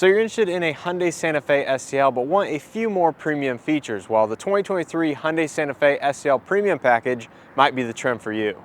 So you're interested in a Hyundai Santa Fe SEL but want a few more premium features? Well, the 2023 Hyundai Santa Fe SEL Premium package might be the trim for you.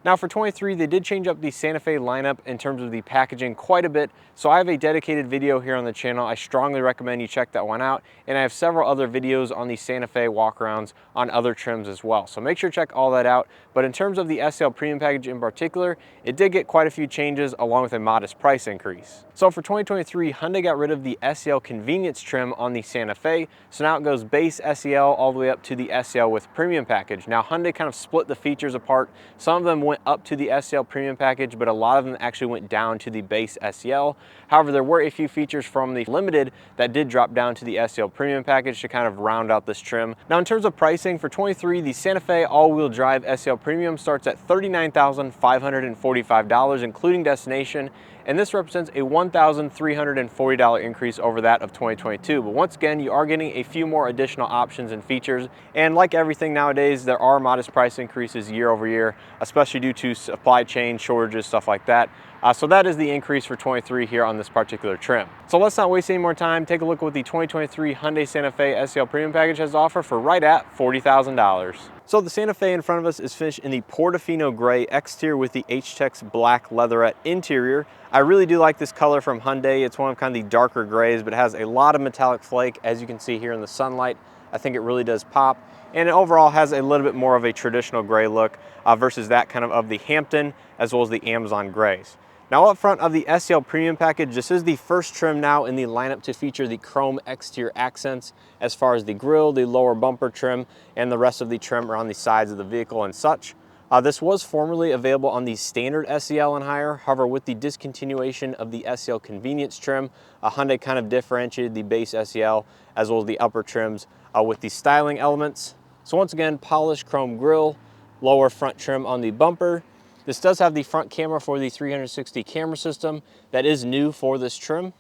Now for 23, they did change up the Santa Fe lineup in terms of the packaging quite a bit, so I have a dedicated video here on the channel. I strongly recommend you check that one out, and I have several other videos on the Santa Fe walkarounds on other trims as well, so make sure to check all that out. But in terms of the SEL Premium package in particular, it did get quite a few changes along with a modest price increase. So for 2023, Hyundai got rid of the SEL Convenience trim on the Santa Fe, so now it goes base SEL all the way up to the SEL with Premium package. Now Hyundai kind of split the features apart. Some of them went up to the SEL Premium package, but a lot of them actually went down to the base SEL. However, there were a few features from the Limited that did drop down to the SEL Premium package to kind of round out this trim. Now in terms of pricing, for 23, the Santa Fe all-wheel drive SEL Premium starts at $39,545, including destination, and this represents a $1,340 increase over that of 2022. But once again, you are getting a few more additional options and features, and like everything nowadays, there are modest price increases year over year, especially due to supply chain shortages, stuff like that. So that is the increase for 23 here on this particular trim. So let's not waste any more time. Take a look at what the 2023 Hyundai Santa Fe SEL Premium package has to offer for right at $40,000. So the Santa Fe in front of us is finished in the Portofino gray exterior with the H-Tex black leatherette interior. I really do like this color from Hyundai. It's one of kind of the darker grays, but it has a lot of metallic flake, as you can see here in the sunlight. I think it really does pop. And it overall has a little bit more of a traditional gray look versus that kind of the Hampton as well as the Amazon grays. Now up front of the SEL Premium package, this is the first trim now in the lineup to feature the chrome exterior accents as far as the grille, the lower bumper trim, and the rest of the trim around the sides of the vehicle and such. This was formerly available on the standard SEL and higher. However, with the discontinuation of the SEL Convenience trim, Hyundai kind of differentiated the base SEL as well as the upper trims with the styling elements. So once again, polished chrome grille, lower front trim on the bumper. This does have the front camera for the 360 camera system. That is new for this trim.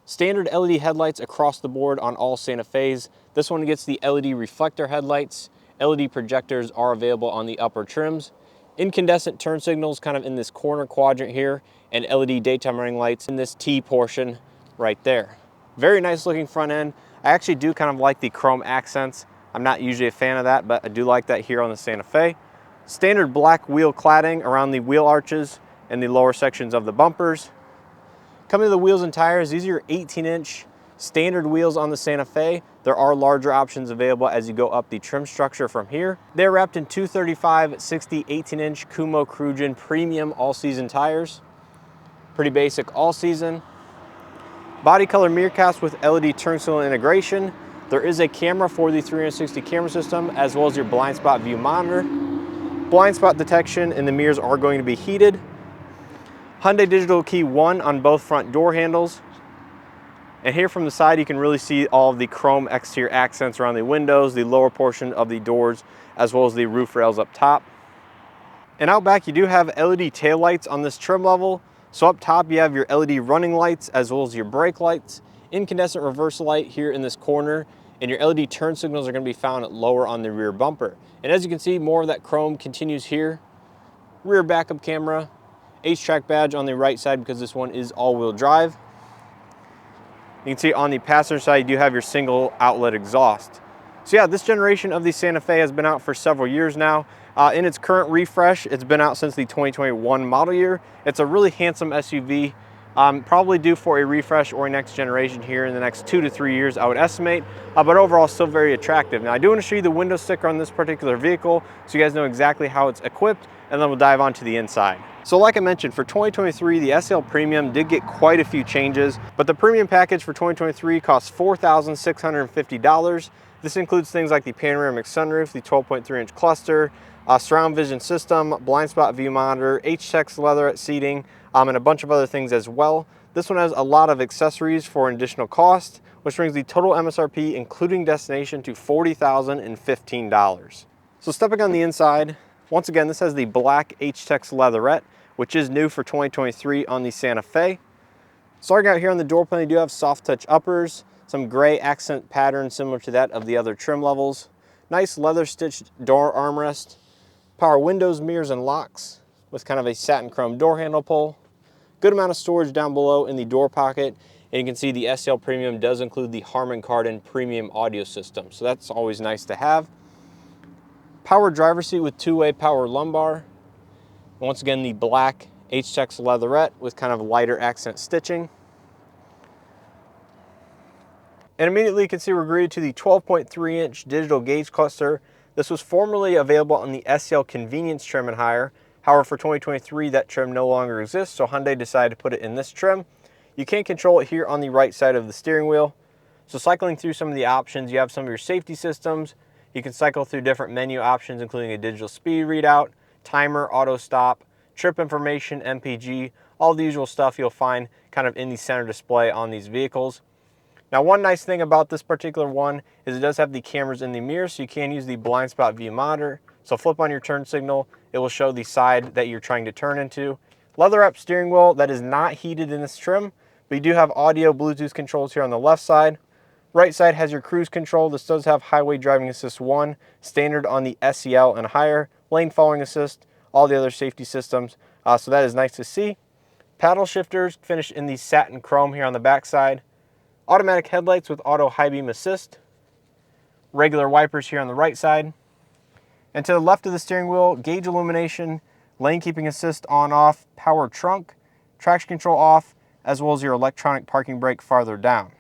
Standard LED headlights across the board on all Santa Fe's. This one gets the LED reflector headlights. LED projectors are available on the upper trims. Incandescent turn signals kind of in this corner quadrant here, and LED daytime running lights in this T portion right there. Very nice looking front end. I actually do kind of like the chrome accents. I'm not usually a fan of that, but I do like that here on the Santa Fe. Standard black wheel cladding around the wheel arches and the lower sections of the bumpers. Coming to the wheels and tires, these are your 18-inch standard wheels on the Santa Fe. There are larger options available as you go up the trim structure from here. They're wrapped in 235/60 18-inch Kumho Crugin premium all-season tires. Pretty basic all-season. Body color mirror caps with LED turn signal integration. There is a camera for the 360 camera system as well as your blind spot view monitor. Blind spot detection, and the mirrors are going to be heated. Hyundai Digital Key 1 on both front door handles. And here from the side, you can really see all of the chrome exterior accents around the windows, the lower portion of the doors, as well as the roof rails up top. And out back, you do have LED tail lights on this trim level. So up top, you have your LED running lights as well as your brake lights. Incandescent reverse light here in this corner. And your LED turn signals are going to be found lower on the rear bumper. And as you can see, more of that chrome continues here. Rear backup camera, H-Track badge on the right side because this one is all-wheel drive. You can see on the passenger side, you do have your single outlet exhaust. So yeah, this generation of the Santa Fe has been out for several years now. In its current refresh, it's been out since the 2021 model year. It's a really handsome SUV. Probably due for a refresh or a next generation here in the next 2 to 3 years, I would estimate, but overall still very attractive. Now I do want to show you the window sticker on this particular vehicle so you guys know exactly how it's equipped, and then we'll dive onto the inside. So like I mentioned, for 2023, the SEL Premium did get quite a few changes, but the Premium package for 2023 costs $4,650. This includes things like the panoramic sunroof, the 12.3-inch cluster, surround vision system, blind spot view monitor, H-Tex leatherette seating, and a bunch of other things as well. This one has a lot of accessories for an additional cost, which brings the total MSRP, including destination, to $40,015. So stepping on the inside, once again, this has the black H-Tex leatherette, which is new for 2023 on the Santa Fe. Starting out here on the door panel, you do have soft touch uppers, some gray accent pattern similar to that of the other trim levels. Nice leather stitched door armrest, power windows, mirrors, and locks with kind of a satin chrome door handle pull. Good amount of storage down below in the door pocket. And you can see the SEL Premium does include the Harman Kardon premium audio system. So that's always nice to have. Power driver's seat with two-way power lumbar. Once again, the black H-Tex leatherette with kind of lighter accent stitching. And immediately you can see we're greeted to the 12.3-inch digital gauge cluster. This was formerly available on the SEL Convenience trim and higher. However, for 2023, that trim no longer exists, so Hyundai decided to put it in this trim. You can control it here on the right side of the steering wheel. So cycling through some of the options, you have some of your safety systems. You can cycle through different menu options, including a digital speed readout, timer, auto stop, trip information, MPG, all the usual stuff you'll find kind of in the center display on these vehicles. Now, one nice thing about this particular one is it does have the cameras in the mirror, so you can use the blind spot view monitor. So flip on your turn signal, it will show the side that you're trying to turn into. Leather wrap steering wheel that is not heated in this trim, but you do have audio Bluetooth controls here on the left side. Right side has your cruise control. This does have highway driving assist 1, standard on the SEL and higher, lane following assist, all the other safety systems. So that is nice to see. Paddle shifters finished in the satin chrome here on the back side. Automatic headlights with auto high beam assist. Regular wipers here on the right side. And to the left of the steering wheel, gauge illumination, lane keeping assist on off, power trunk, traction control off, as well as your electronic parking brake farther down.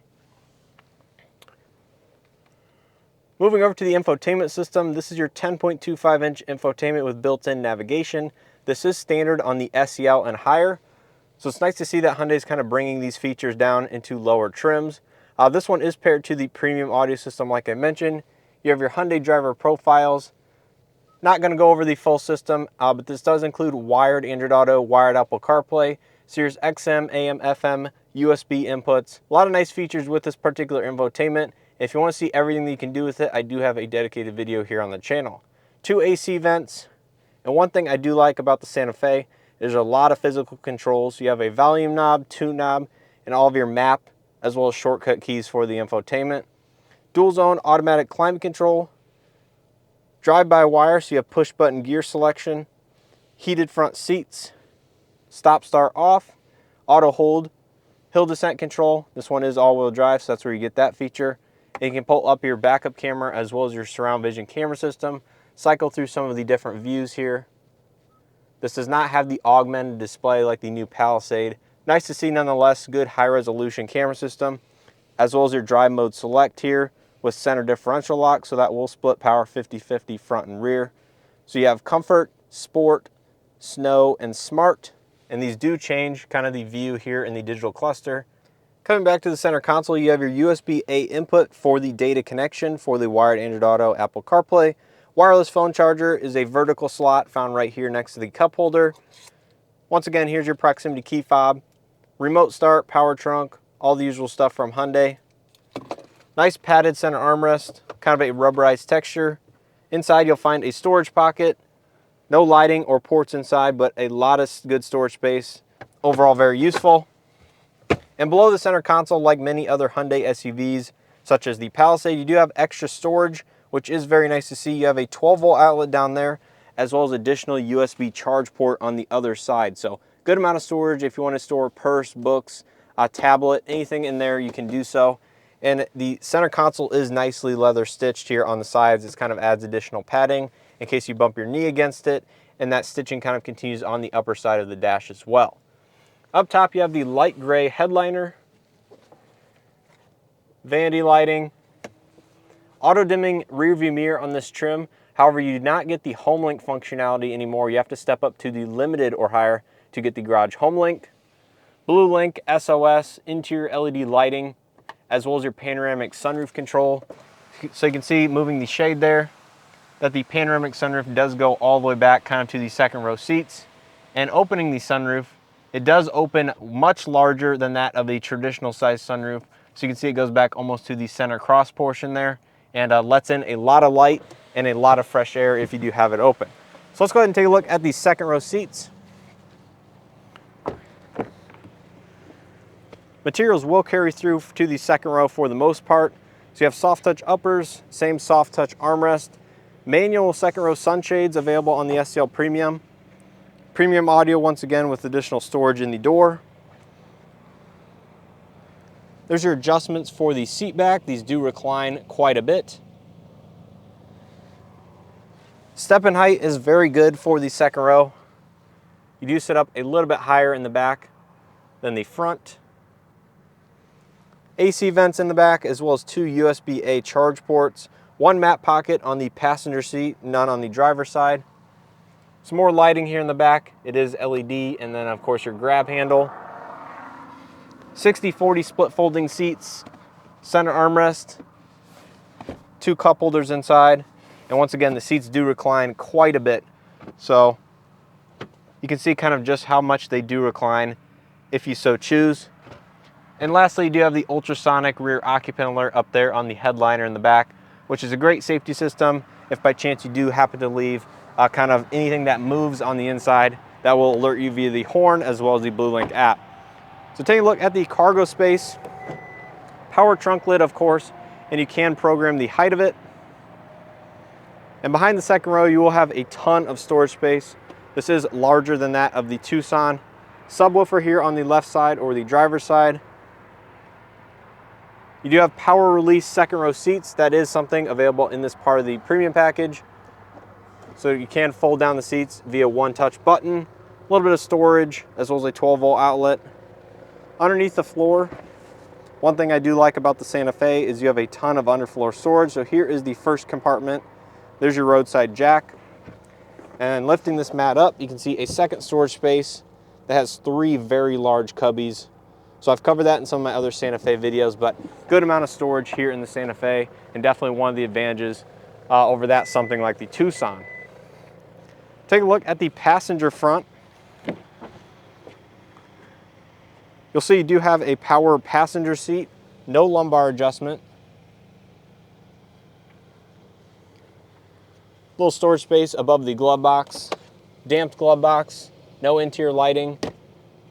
Moving over to the infotainment system, this is your 10.25-inch infotainment with built-in navigation. This is standard on the SEL and higher. So it's nice to see that Hyundai is kind of bringing these features down into lower trims. This one is paired to the premium audio system like I mentioned. You have your Hyundai driver profiles. Not going to go over the full system, but this does include wired Android Auto, wired Apple CarPlay, Sirius XM, AM, FM, USB inputs. A lot of nice features with this particular infotainment. If you want to see everything that you can do with it, I do have a dedicated video here on the channel. 2 AC vents, and one thing I do like about the Santa Fe, there's a lot of physical controls. You have a volume knob, tune knob, and all of your map, as well as shortcut keys for the infotainment. Dual zone automatic climate control, drive-by-wire, so you have push-button gear selection, heated front seats, stop-start off, auto hold, hill descent control. This one is all-wheel drive, so that's where you get that feature. And you can pull up your backup camera as well as your surround vision camera system. Cycle through some of the different views here. This does not have the augmented display like the new Palisade. Nice to see nonetheless, good high-resolution camera system, as well as your drive mode select here with center differential lock, so that will split power 50-50 front and rear. So you have comfort, sport, snow, and smart, and these do change kind of the view here in the digital cluster. Coming back to the center console, you have your USB-A input for the data connection for the wired Android Auto, Apple CarPlay. Wireless phone charger is a vertical slot found right here next to the cup holder. Once again, here's your proximity key fob, remote start, power trunk, all the usual stuff from Hyundai. Nice padded center armrest, kind of a rubberized texture. Inside you'll find a storage pocket. No lighting or ports inside, but a lot of good storage space. Overall very useful. And below the center console, like many other Hyundai SUVs, such as the Palisade, you do have extra storage, which is very nice to see. You have a 12-volt outlet down there, as well as additional USB charge port on the other side. So good amount of storage. If you want to store purse, books, a tablet, anything in there, you can do so. And the center console is nicely leather stitched here on the sides. This kind of adds additional padding in case you bump your knee against it. And that stitching kind of continues on the upper side of the dash as well. Up top, you have the light gray headliner, vanity lighting, auto dimming rear view mirror on this trim. However, you do not get the home link functionality anymore. You have to step up to the limited or higher to get the garage home link. Blue link, SOS, interior LED lighting, as well as your panoramic sunroof control. So you can see, moving the shade there, that the panoramic sunroof does go all the way back kind of to the second row seats. And opening the sunroof, it does open much larger than that of a traditional size sunroof. So you can see it goes back almost to the center cross portion there, and lets in a lot of light and a lot of fresh air if you do have it open. So let's go ahead and take a look at the second row seats. Materials will carry through to the second row for the most part. So you have soft touch uppers, same soft touch armrest, manual second row sunshades available on the SEL Premium. Premium audio once again with additional storage in the door. There's your adjustments for the seat back. These do recline quite a bit. Step in height is very good for the second row. You do sit up a little bit higher in the back than the front. AC vents in the back, as well as 2 USB-A charge ports, 1 map pocket on the passenger seat, none on the driver's side. Some more lighting here in the back. It is LED, and then of course your grab handle. 60/40 split folding seats, center armrest, 2 cup holders inside, and once again the seats do recline quite a bit, so you can see kind of just how much they do recline if you so choose. And lastly, you do have the ultrasonic rear occupant alert up there on the headliner in the back, which is a great safety system. If by chance you do happen to leave kind of anything that moves on the inside, that will alert you via the horn as well as the BlueLink app. So take a look at the cargo space. Power trunk lid, of course, and you can program the height of it. And behind the second row, you will have a ton of storage space. This is larger than that of the Tucson. Subwoofer here on the left side or the driver's side. You do have power release second row seats. That is something available in this part of the premium package. So you can fold down the seats via one touch button. A little bit of storage as well as a 12-volt outlet. Underneath the floor, one thing I do like about the Santa Fe is you have a ton of underfloor storage. So here is the first compartment. There's your roadside jack. And lifting this mat up, you can see a second storage space that has 3 very large cubbies. So I've covered that in some of my other Santa Fe videos, but good amount of storage here in the Santa Fe, and definitely one of the advantages over that something like the Tucson. Take a look at the passenger front. You'll see you do have a power passenger seat, no lumbar adjustment. Little storage space above the glove box, damped glove box, no interior lighting.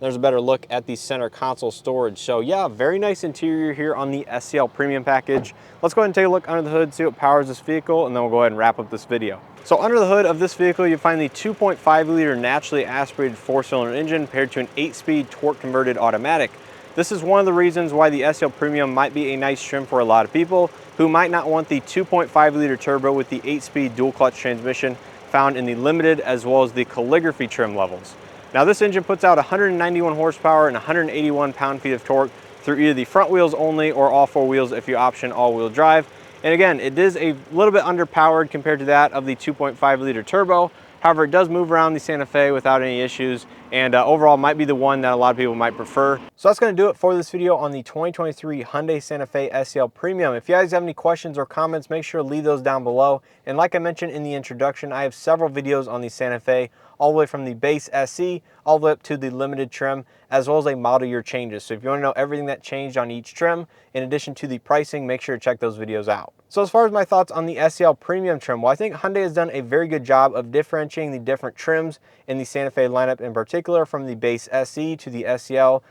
There's a better look at the center console storage. So yeah, very nice interior here on the SEL Premium package. Let's go ahead and take a look under the hood, see what powers this vehicle, and then we'll go ahead and wrap up this video. So under the hood of this vehicle, you find the 2.5 liter naturally aspirated 4-cylinder engine paired to an 8-speed torque converted automatic. This is one of the reasons why the SEL Premium might be a nice trim for a lot of people who might not want the 2.5 liter turbo with the 8-speed dual clutch transmission found in the limited as well as the calligraphy trim levels. Now this engine puts out 191 horsepower and 181 pound-feet of torque through either the front wheels only or all 4 wheels if you option all-wheel drive. And again, it is a little bit underpowered compared to that of the 2.5 liter turbo. However, it does move around the Santa Fe without any issues, and overall might be the one that a lot of people might prefer. So that's going to do it for this video on the 2023 Hyundai Santa Fe SEL Premium. If you guys have any questions or comments, make sure to leave those down below. And like I mentioned in the introduction, I have several videos on the Santa Fe, all the way from the base SE all the way up to the limited trim, as well as a model year changes. So if you want to know everything that changed on each trim, in addition to the pricing, make sure to check those videos out. So as far as my thoughts on the SEL Premium trim, well, I think Hyundai has done a very good job of differentiating the different trims in the Santa Fe lineup, in particular from the base SE to the SEL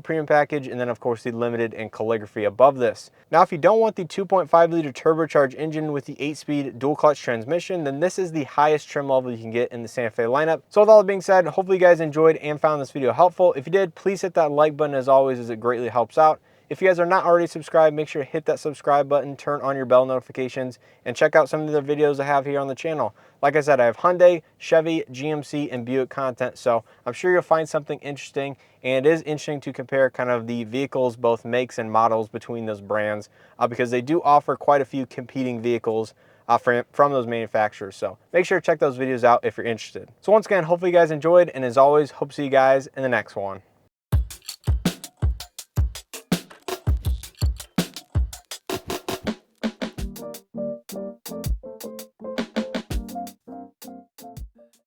Premium package, and then of course the limited and calligraphy above this. Now if you don't want the 2.5 liter turbocharged engine with the 8-speed dual clutch transmission, then this is the highest trim level you can get in the Santa Fe lineup. So with all that being said, hopefully you guys enjoyed and found this video helpful. If you did, please hit that like button as always, as it greatly helps out. If you guys are not already subscribed, make sure to hit that subscribe button, turn on your bell notifications, and check out some of the other videos I have here on the channel. Like I said, I have Hyundai, Chevy, GMC, and Buick content, so I'm sure you'll find something interesting, and it is interesting to compare kind of the vehicles, both makes and models between those brands, because they do offer quite a few competing vehicles from those manufacturers. So make sure to check those videos out if you're interested. So once again, hopefully you guys enjoyed, and as always, hope to see you guys in the next one.